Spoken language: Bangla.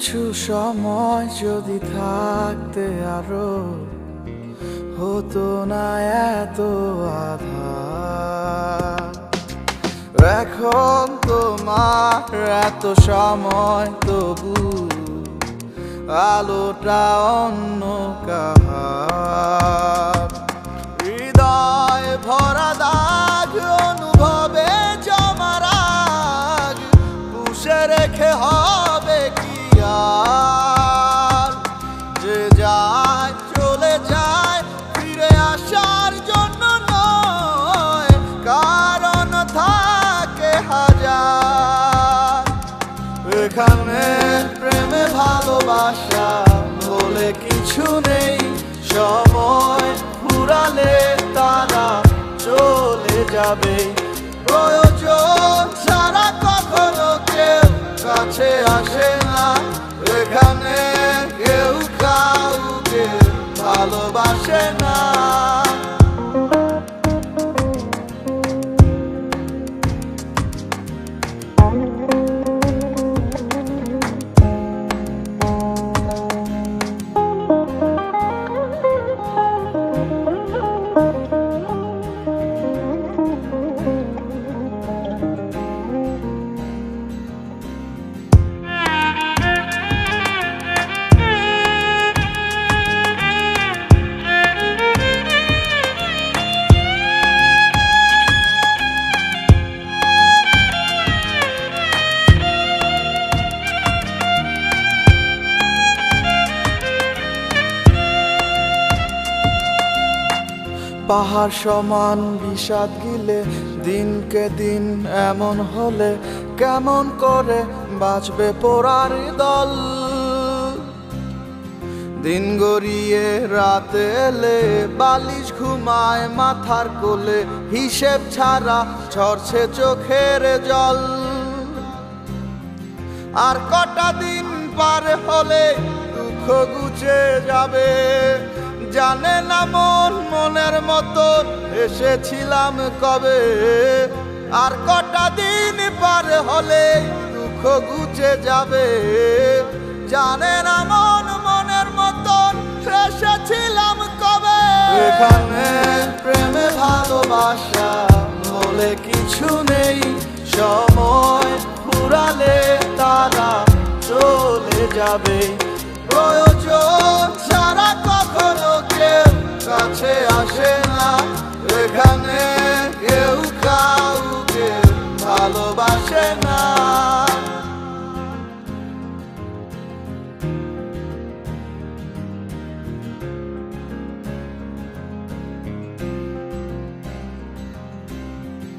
কিছু সময় যদি থাকতে আরো হতো না এত আধার। এখন তোমার এত সময় তবু আলোটা অন্য কাহার। হৃদয় ভরা দাগ অনুভবে জমা রাগ পুষে রেখে হবে কি আর। যে যায় চলে যায় ফিরে আসার জন্য নয়, কারণ থাকে হাজার। এখানে প্রেমে ভালোবাসা বলে কিছু নেই, সময় ফুরালে তারা চলে যাবে। প্রয়োজন ছাড়া কখনো কেউ কাছে আসে না, এখানে কেউ কাউকে ভালোবাসে না। পাহাড় সমান বিষাদ গিলে দিনকে দিন এমন হলে কেমন করে বাঁচবে পোড়ার দল। দিন গড়িয়ে রাতে এলে বালিশ ঘুমায় মাথার কোলে, হিসেব ছাড়া ঝরছে চোখের জল। আর কটা দিন পার হলে দুঃখ ঘুচে যাবে, জানে না মন মনের মতো এসেছিলাম কবে। আর কটা দিন পার হলে দুঃখ ঘুচে যাবে, জানে না মন মনের মতো এসেছিলাম কবে। এখানে প্রেমে ভালোবাসা বলে কিছু নেই, সময় ফুরালে তারা চলে যাবে। প্রয়োজন